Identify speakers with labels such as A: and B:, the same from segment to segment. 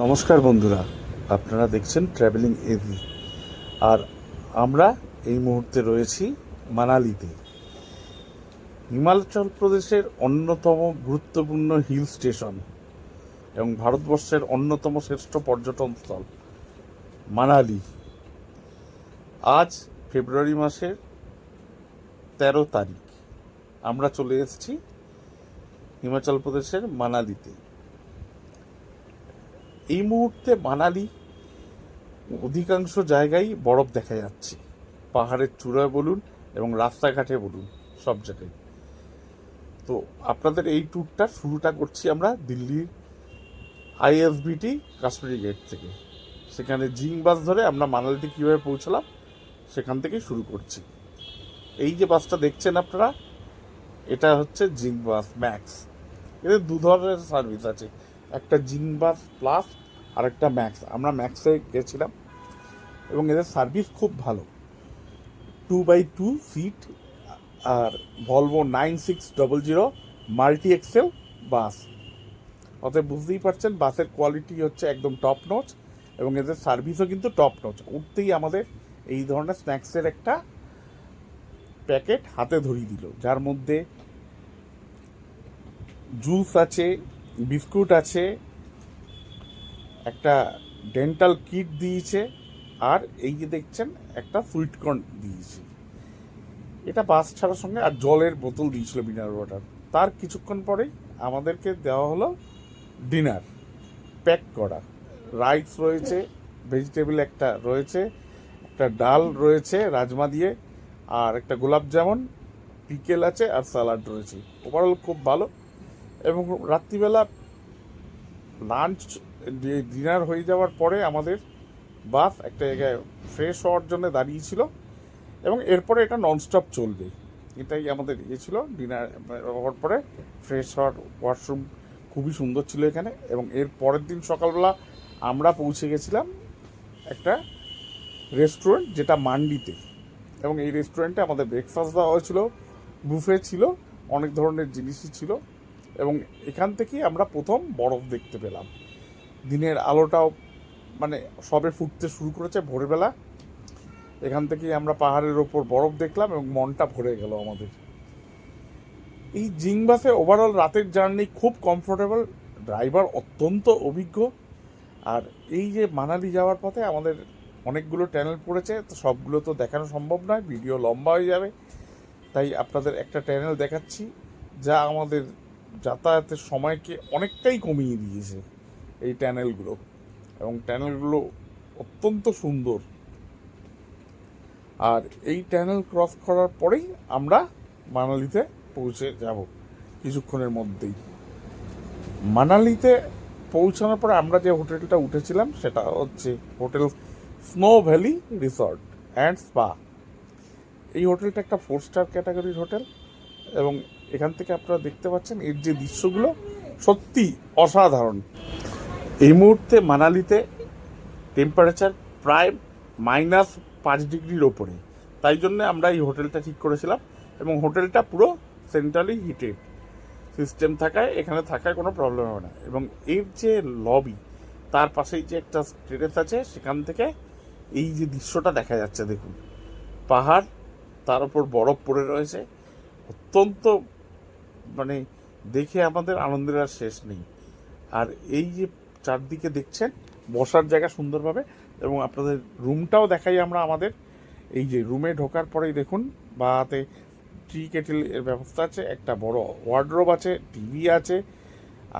A: নমস্কার বন্ধুরা, আপনারা দেখছেন ট্রাভেলিং এভি। আর আমরা এই মুহূর্তে রয়েছি মানালিতে, হিমাচল প্রদেশের অন্যতম গুরুত্বপূর্ণ হিল স্টেশন এবং ভারতবর্ষের অন্যতম শ্রেষ্ঠ পর্যটন স্থল মানালি। আজ ফেব্রুয়ারি মাসের 13 তারিখ আমরা চলে এসেছি হিমাচল প্রদেশের মানালিতে। এই মুহূর্তে মানালি অধিকাংশ জায়গায় বরফ দেখা যাচ্ছে, পাহাড়ের চূড়ায় বলুন এবং রাস্তাঘাটে বলুন, সব জায়গায়। তো আপনাদের এই ট্যুরটা শুরুটা করছি আমরা দিল্লির আইএসবিটি কাশ্মীরি গেট থেকে। সেখানে জিং বাস ধরে আমরা মানালিতে কীভাবে পৌঁছলাম সেখান থেকেই শুরু করছি। এই যে বাসটা দেখছেন আপনারা, এটা হচ্ছে জিং বাস ম্যাক্স। এদের দু ধরনের সার্ভিস আছে, একটা জিং বাস প্লাস আর একটা ম্যাক্স। আমরা ম্যাক্সে গেছিলাম এবং এদের সার্ভিস খুব ভালো। 2x2 সিট আর ভলভো 9600 মাল্টি এক্সেল বাস। অতএব বুঝতেই পারছেন বাসের কোয়ালিটি হচ্ছে একদম টপ নচ এবং এদের সার্ভিসও কিন্তু টপ নচ। উঠতেই আমাদের এই ধরনের স্ন্যাক্সের একটা প্যাকেট হাতে ধরিয়ে দিল, যার মধ্যে জুস আছে, বিস্কুট আছে, একটা ডেন্টাল কিট দিয়েছে, আর এই যে দেখছেন একটা সুইট কর্ন দিয়েছে। এটা বাস ছাড়ার সঙ্গে আর জলের বোতল দিয়েছিল, মিনারেল ওয়াটার। তার কিছুক্ষণ পরেই আমাদেরকে দেওয়া হলো ডিনার প্যাক করা। রাইস রয়েছে, ভেজিটেবল একটা রয়েছে, একটা ডাল রয়েছে রাজমা দিয়ে, আর একটা গোলাপ জামুন, পিকেল আছে, আর স্যালাড রয়েছে। ওভারঅল খুব ভালো। এবং রাত্রিবেলা লাঞ্চ ডিনার হয়ে যাওয়ার পরে আমাদের বাস একটা জায়গায় ফ্রেশ হওয়ার জন্য দাঁড়িয়েছিল এবং এরপরে এটা ননস্টপ চলবে। এটাই আমাদের ইয়ে ছিল। ডিনার হওয়ার পরে ফ্রেশ হওয়ার ওয়াশরুম খুবই সুন্দর ছিল এখানে। এবং এর পরের দিন সকালবেলা আমরা পৌঁছে গেছিলাম একটা রেস্টুরেন্ট, যেটা মান্ডিতে। এবং এই রেস্টুরেন্টে আমাদের ব্রেকফাস্ট দেওয়া হয়েছিল, বুফে ছিল, অনেক ধরনের জিনিসই ছিল। এবং এখান থেকেই আমরা প্রথম বরফ দেখতে পেলাম। দিনের আলোটাও মানে সবে ফুটতে শুরু করেছে ভোরবেলা। এখান থেকেই আমরা পাহাড়ের ওপর বরফ দেখলাম এবং মনটা ভরে গেল আমাদের। এই জিং বাসে ওভারঅল রাতের জার্নি খুব কমফোর্টেবল, ড্রাইভার অত্যন্ত অভিজ্ঞ। আর এই যে মানালি যাওয়ার পথে আমাদের অনেকগুলো ট্যানেল পড়েছে, তো সবগুলো তো দেখানো সম্ভব নয়, ভিডিও লম্বা হয়ে যাবে। তাই আপনাদের একটা ট্যানেল দেখাচ্ছি, যা আমাদের যাতায়াতের সময়কে অনেকটাই কমিয়ে দিয়েছে এই ট্যানেলগুলো। এবং ট্যানেলগুলো অত্যন্ত সুন্দর। আর এই ট্যানেল ক্রস করার পরেই আমরা মানালিতে পৌঁছে যাব কিছুক্ষণের মধ্যেই। মানালিতে পৌঁছানোর পরে আমরা যে হোটেলটা উঠেছিলাম সেটা হচ্ছে hotel snow valley resort and spa. এই হোটেলটা একটা 4 স্টার ক্যাটাগরির হোটেল এবং এখান থেকে আপনারা দেখতে পাচ্ছেন এর যে দৃশ্যগুলো সত্যি অসাধারণ। এই মুহূর্তে মানালিতে টেম্পারেচার প্রায় -5 ডিগ্রির ওপরে। তাই জন্য আমরা এই হোটেলটা ঠিক করেছিলাম এবং হোটেলটা পুরো সেন্ট্রালি হিটেড সিস্টেম থাকায় এখানে থাকায় কোনো প্রবলেম হবে না। এবং এর যে লবি, তার পাশেই যে একটা টেরেস আছে, সেখান থেকে এই যে দৃশ্যটা দেখা যাচ্ছে দেখুন, পাহাড়, তার উপর বরফ পড়ে রয়েছে। অত্যন্ত মানে দেখে আমাদের আনন্দের আর শেষ নেই। আর এই যে চারদিকে দেখছেন বসার জায়গা সুন্দরভাবে। এবং আপনাদের রুমটাও দেখাই আমরা। আমাদের এই যে রুমে ঢোকার পরেই দেখুন বাতে টি কেটেল এর ব্যবস্থা আছে, একটা বড় ওয়ার্ডরোব আছে, টিভি আছে,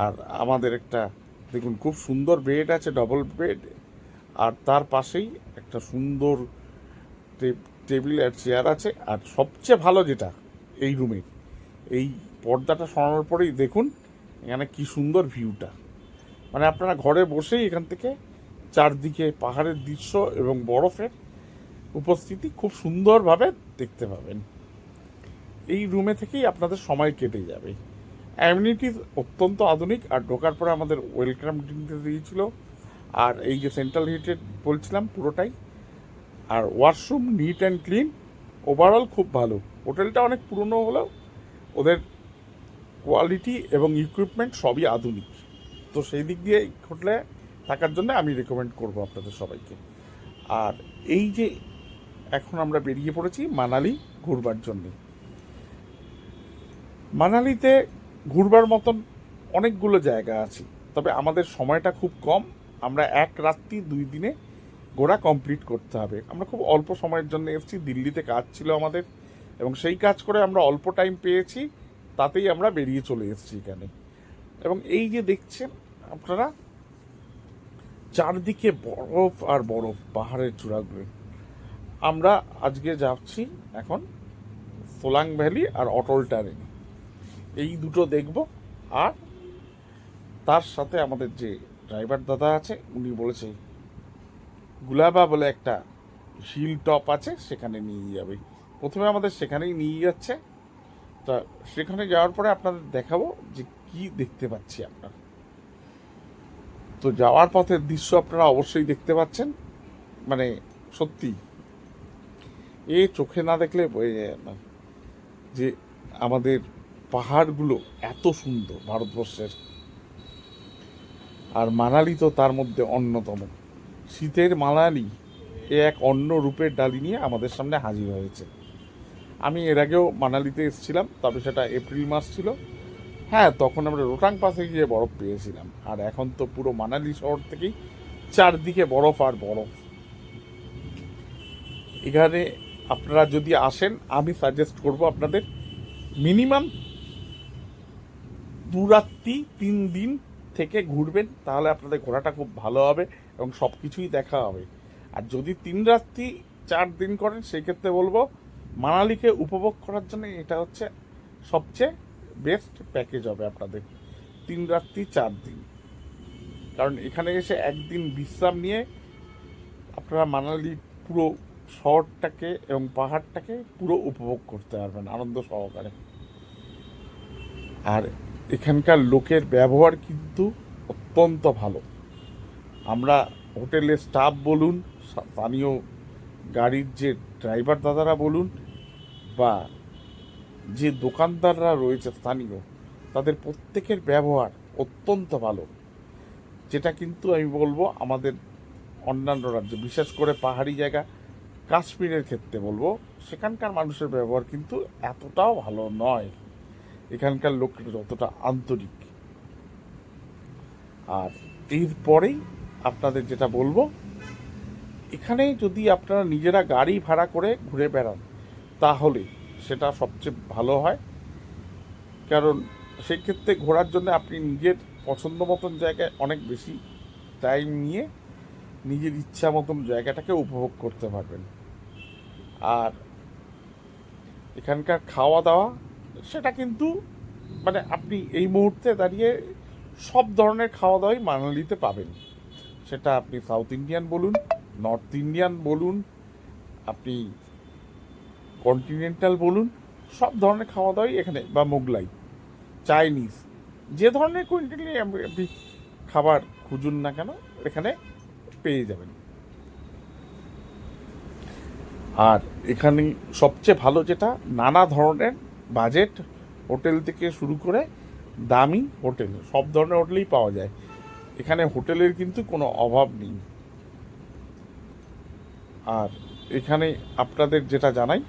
A: আর আমাদের একটা দেখুন খুব সুন্দর বেড আছে, ডবল বেড। আর তার পাশেই একটা সুন্দর টেবিল আর চেয়ার আছে। আর সবচেয়ে ভালো যেটা এই রুমে, এই পর্দাটা সরানোর পরেই দেখুন এখানে কি সুন্দর ভিউটা। মানে আপনারা ঘরে বসেই এখান থেকে চারদিকে পাহাড়ের দৃশ্য এবং বরফের উপস্থিতি খুব সুন্দরভাবে দেখতে পাবেন। এই রুমে থেকেই আপনাদের সময় কেটে যাবে। অ্যামিনিটিস অত্যন্ত আধুনিক। আর ঢোকার পরে আমাদের ওয়েলকাম ড্রিঙ্ক দিয়েছিল। আর এই যে সেন্ট্রাল হিটেড বলছিলাম পুরোটাই। আর washroom neat and clean, overall খুব ভালো। হোটেলটা অনেক পুরনো হলেও ওদের কোয়ালিটি এবং ইকুইপমেন্ট সবই আধুনিক। তো সেই দিক দিয়ে হোটেলে থাকার জন্য আমি রেকমেন্ড করব আপনাদের সবাইকে। আর এই যে এখন আমরা বেরিয়ে পড়েছি মানালি ঘুরবার জন্যে। মানালিতে ঘুরবার মতন অনেকগুলো জায়গা আছে, তবে আমাদের সময়টা খুব কম। আমরা এক রাত্রি 2 দিনে ঘোরা কমপ্লিট করতে হবে। আমরা খুব অল্প সময়ের জন্য এসেছি, দিল্লিতে কাজ ছিল আমাদের, এবং সেই কাজ করে আমরা অল্প টাইম পেয়েছি, তাতেই আমরা বেরিয়ে চলে এসেছি এখানে। এবং এই যে দেখছেন আপনারা চারদিকে বরফ আর বরফ, পাহাড়ের চূড়াগুলো। আমরা আজকে যাচ্ছি এখন সোলাং ভ্যালি আর অটল টানেল, এই দুটো দেখব। আর তার সাথে আমাদের যে ড্রাইভার দাদা আছে উনি বলেছে গুলাবা বলে একটা হিল টপ আছে, সেখানে নিয়ে যাবে। প্রথমে আমাদের সেখানেই নিয়ে যাচ্ছে। তা সেখানে যাওয়ার পরে আপনাদের দেখাবো যে কি দেখতে পাচ্ছি আমরা। তো যাওয়ার পথের দৃশ্য আপনারা অবশ্যই দেখতে পাচ্ছেন, মানে সত্যি এ চোখে না দেখলে বোঝা যায় না যে আমাদের পাহাড়গুলো এত সুন্দর ভারতবর্ষের। আর মানালি তো তার মধ্যে অন্যতম। শীতের মানালি এ এক অন্য রূপের ডালি নিয়ে আমাদের সামনে হাজির হয়েছে। আমি এর আগেও মানালিতে এসেছিলাম, তবে সেটা এপ্রিল মাস ছিল। হ্যাঁ, তখন আমরা রোটাং পাসে গিয়ে বরফ পেয়েছিলাম। আর এখন তো পুরো মানালি শহর থেকেই চারদিকে বরফ আর বরফ। এখানে আপনারা যদি আসেন, আমি সাজেস্ট করব আপনাদের মিনিমাম 2 রাত্রি 3 দিন থেকে ঘুরবেন, তাহলে আপনাদের ঘোরাটা খুব ভালো হবে এবং সব কিছুই দেখা হবে। আর যদি 3 রাত্রি 4 দিন করেন, সেক্ষেত্রে বলবো মানালিকে উপভোগ করার জন্য এটা হচ্ছে সবচেয়ে বেস্ট প্যাকেজ হবে আপনাদের, 3 রাত্রি 4 দিন। কারণ এখানে এসে একদিন বিশ্রাম নিয়ে আপনারা মানালি পুরো শহরটাকে এবং পাহাড়টাকে পুরো উপভোগ করতে পারবেন আনন্দ সহকারে। আর এখানকার লোকের ব্যবহার কিন্তু অত্যন্ত ভালো। আমরা হোটেলের স্টাফ বলুন, স্থানীয় গাড়ির যে ড্রাইভার দাদারা বলুন, বা যে দোকানদাররা রয়েছে স্থানীয়, তাদের প্রত্যেকের ব্যবহার অত্যন্ত ভালো। যেটা কিন্তু আমি বলবো আমাদের অন্যান্য রাজ্য, বিশেষ করে পাহাড়ি জায়গা কাশ্মীরের ক্ষেত্রে বলবো, সেখানকার মানুষের ব্যবহার কিন্তু এতটাও ভালো নয়, এখানকার লোকের যতটা আন্তরিক। আর এরপরেই আপনাদের যেটা বলবো, এখানে যদি আপনারা নিজেরা গাড়ি ভাড়া করে ঘুরে বেড়ান, তাহলে সেটা সবচেয়ে ভালো হয়। কারণ সেই ক্ষেত্রে ঘোরার জন্য আপনি নিজের পছন্দ মতন জায়গায় অনেক বেশি টাইম নিয়ে নিজের ইচ্ছা মতন জায়গাটাকে উপভোগ করতে পারবেন। আর এখানকার খাওয়া দাওয়া, সেটা কিন্তু মানে আপনি এই মুহূর্তে দাঁড়িয়ে সব ধরনের খাওয়া দাওয়াই মানালিতে পাবেন। সেটা আপনি সাউথ ইন্ডিয়ান বলুন, নর্থ ইন্ডিয়ান বলুন, আপনি কন্টিনেন্টাল বলুন, সব ধরনের খাওয়া দাওয়াই এখানে, বা মোগলাই, চাইনিজ, যে ধরনের কোয়ান্টিটি আপনি খাবার খুঁজুন না কেন এখানে পেয়ে যাবেন। আর এখানে সবচেয়ে ভালো যেটা, নানা ধরনের বাজেট হোটেল থেকে শুরু করে দামি হোটেল, সব ধরনের হোটেলই পাওয়া যায় এখানে। হোটেলের কিন্তু কোনো অভাব নেই। আর এখানে আপনাদের যেটা জানাই,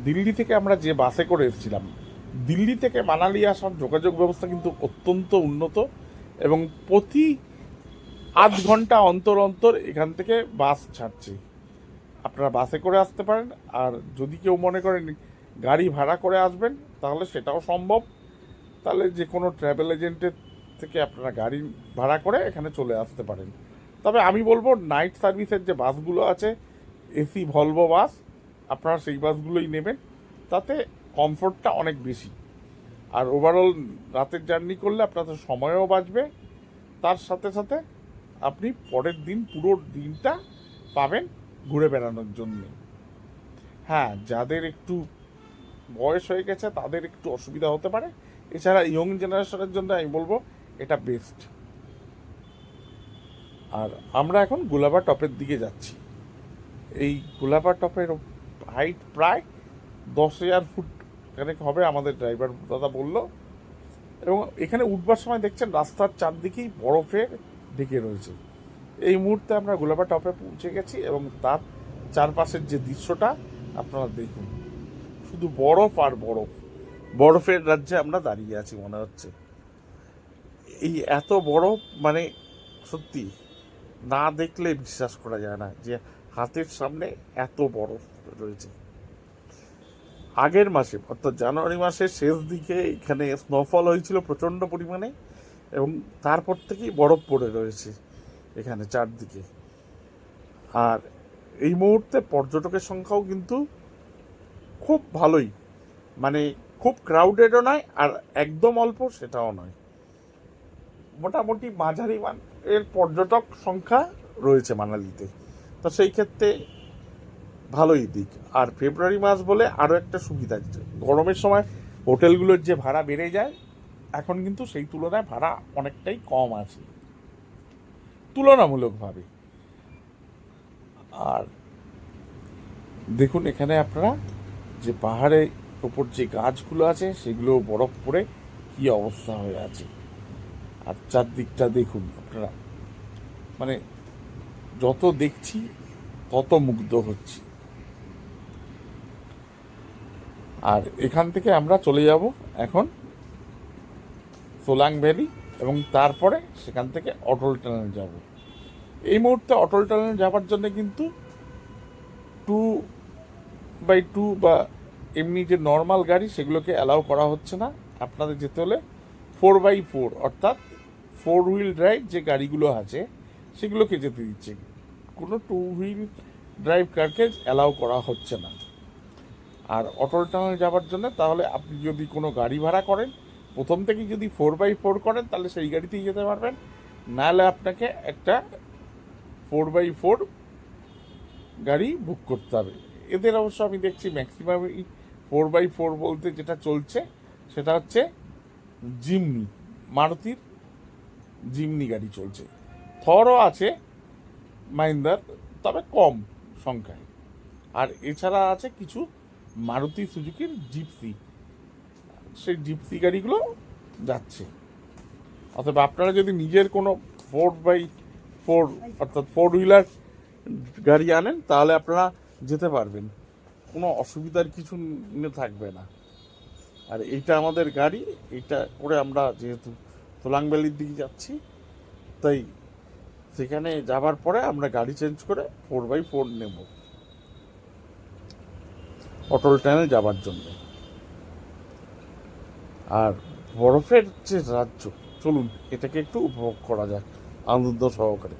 A: দিল্লি থেকে আমরা যে বাসে করে এসেছিলাম, দিল্লি থেকে মানালি আসার যোগাযোগ ব্যবস্থা কিন্তু অত্যন্ত উন্নত, এবং প্রতি আধ ঘন্টা অন্তর অন্তর এখান থেকে বাস ছাড়ছে। আপনারা বাসে করে আসতে পারেন। আর যদি কেউ মনে করেন গাড়ি ভাড়া করে আসবেন, তাহলে সেটাও সম্ভব। তাহলে যে কোনো ট্রাভেল এজেন্টের থেকে আপনারা গাড়ি ভাড়া করে এখানে চলে আসতে পারেন। তবে আমি বলবো নাইট সার্ভিসের যে বাসগুলো আছে, এসি ভলভো বাস, আপনারা সেই বাসগুলোই নেবেন, তাতে কমফোর্টটা অনেক বেশি। আর ওভারঅল রাতের জার্নি করলে আপনাদের সময়ও বাঁচবে, তার সাথে সাথে আপনি পরের দিন পুরো দিনটা পাবেন ঘুরে বেড়ানোর জন্য। হ্যাঁ, যাদের একটু বয়স হয়ে গেছে তাদের একটু অসুবিধা হতে পারে, এছাড়া ইয়ং জেনারেশনের জন্য আমি বলবো এটা বেস্ট। আর আমরা এখন গুলাবা টপের দিকে যাচ্ছি। এই গুলাবা টপের হাইট প্রায় 10,000 ফুট এখানে হবে, আমাদের ড্রাইভার দাদা বলল। এবং এখানে উঠবার সময় দেখছেন রাস্তার চারদিকেই বরফে ঢেকে রয়েছে। এই মুহূর্তে আমরা গোলাপা টপে পৌঁছে গেছি এবং তার চারপাশের যে দৃশ্যটা আপনারা দেখুন, শুধু বরফ আর বরফ। বরফের রাজ্যে আমরা দাঁড়িয়ে আছি মনে হচ্ছে। এই এত বরফ মানে সত্যি না দেখলে বিশ্বাস করা যায় না যে হাতের সামনে এত বরফ রয়েছে। আগের মাসে অর্থাৎ জানুয়ারি মাসের শেষ দিকে এখানে স্নোফল হয়েছিল প্রচণ্ড পরিমাণে এবং তারপর থেকেই বরফ পড়ে রয়েছে এখানে চারদিকে। আর এই মুহূর্তে পর্যটকের সংখ্যাও কিন্তু খুব ভালোই, মানে খুব ক্রাউডেডও নয় আর একদম অল্প সেটাও নয়, মোটামুটি মাঝারি মানের পর্যটক সংখ্যা রয়েছে মানালিতে। তো সেই ক্ষেত্রে ভালোই দিক। আর ফেব্রুয়ারি মাস বলে আরও একটা সুবিধা, গরমের সময় হোটেলগুলোর যে ভাড়া বেড়ে যায়, এখন কিন্তু সেই তুলনায় ভাড়া অনেকটাই কম আছে তুলনামূলকভাবে। আর দেখুন এখানে আপনারা যে পাহাড়ের ওপর যে গাছগুলো আছে সেগুলো বরফ পড়ে কি অবস্থা হয়ে আছে। আর চারদিকটা দেখুন আপনারা, মানে যত দেখছি তত মুগ্ধ হচ্ছি। আর এখান থেকে আমরা চলে যাব এখন সোলাং ভ্যালি এবং তারপরে সেখান থেকে অটল টানেল যাব। এই মুহূর্তে অটল টানেল যাওয়ার জন্য কিন্তু 2x2 বা এমনি যে নর্মাল গাড়ি সেগুলোকে অ্যালাউ করা হচ্ছে না। আপনাদের যেতে হলে 4x4 অর্থাৎ 4 হুইল ড্রাইভ যে গাড়িগুলো আছে সেগুলোকে যেতে দিচ্ছে, কোনো 2 হুইল ড্রাইভ কারকে অ্যালাউ করা হচ্ছে না। আর অটল টানেল যাওয়ার জন্য তাহলে আপনি যদি কোনো গাড়ি ভাড়া করেন, প্রথম থেকেই যদি 4x4 করেন তাহলে সেই গাড়িতেই যেতে পারবেন, নাহলে আপনাকে একটা 4x4 গাড়ি বুক করতে হবে। এদের অবশ্য আমি দেখছি ম্যাক্সিমামই 4x4 বলতে যেটা চলছে সেটা হচ্ছে জিমনি, মারুতির জিমনি গাড়ি চলছে। থরও আছে মাহিন্দ্রার, তবে কম সংখ্যায়। আর এছাড়া আছে কিছু মারুতি সুজুকির জিপসি, সেই জিপসি গাড়িগুলো যাচ্ছে। অথবা আপনারা যদি নিজের কোনো 4x4 অর্থাৎ 4 হুইলার গাড়ি আনেন তাহলে আপনারা যেতে পারবেন, কোনো অসুবিধার কিছু থাকবে না। আর এইটা আমাদের গাড়ি, এইটা করে আমরা যেহেতু সোলাং ভ্যালির দিকে যাচ্ছি, তাই সেখানে যাবার পরে আমরা গাড়ি চেঞ্জ করে 4x4 নেব অটল টানেল যাবার জন্য। আর বরফের যে রাজ্য, চলুন এটাকে একটু উপভোগ করা যাক আনন্দ সহকারে।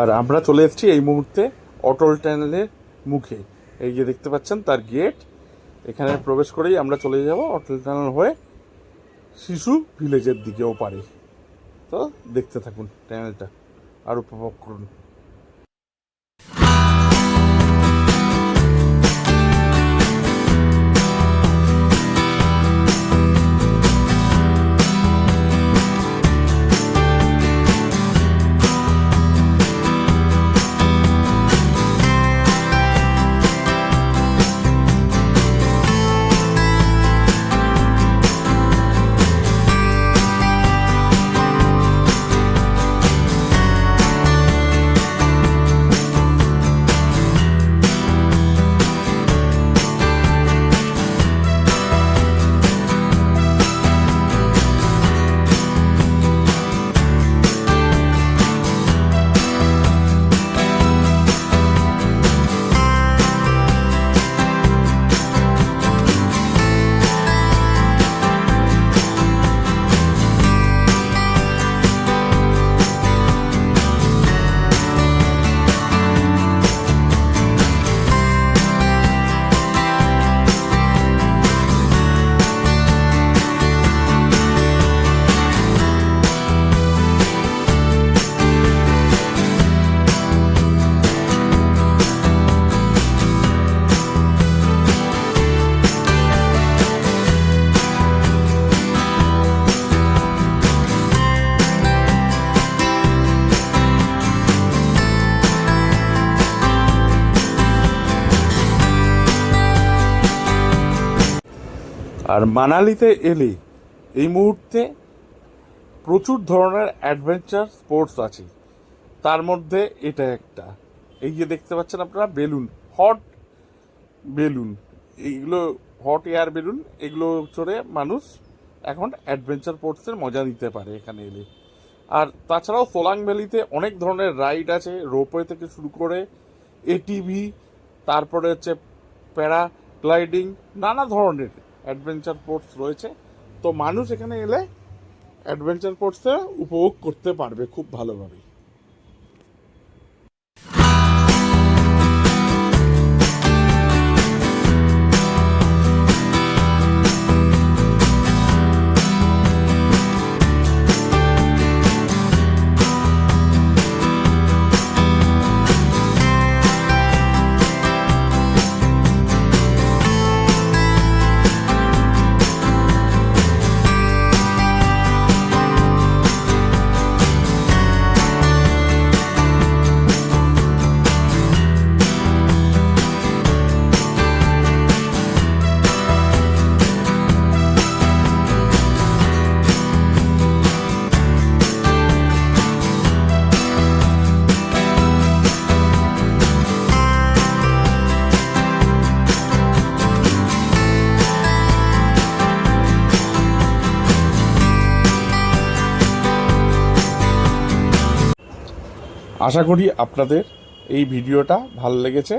A: আর আমরা চলে এসেছি এই মুহূর্তে অটল টানেলের মুখে। এই যে দেখতে পাচ্ছেন তার গেট, এখানে প্রবেশ করেই আমরা চলে যাব অটল টানেল হয়ে শিশু ভিলেজের দিকে ওপারে। তো দেখতে থাকুন টানেলটা আর উপভোগ করুন। আর মানালিতে এলে এই মুহূর্তে প্রচুর ধরনের অ্যাডভেঞ্চার স্পোর্টস আছে, তার মধ্যে এটা একটা। এই যে দেখতে পাচ্ছেন আপনারা বেলুন, হট বেলুন, এইগুলো হট এয়ার বেলুন, এগুলো চড়ে মানুষ এখন অ্যাডভেঞ্চার স্পোর্টসের মজা নিতে পারে এখানে এলে। আর তাছাড়াও সোলাং ভ্যালিতে অনেক ধরনের রাইড আছে, রোপওয়ে থেকে শুরু করে এটিভি, তারপরে হচ্ছে প্যারাগ্লাইডিং, নানা ধরনের অ্যাডভেঞ্চার স্পোর্টস রয়েছে। তো মানুষ এখানে এলে অ্যাডভেঞ্চার স্পোর্টসে উপভোগ করতে পারবে খুব ভালোভাবে। আশা করি আপনাদের এই ভিডিওটা ভালো লেগেছে।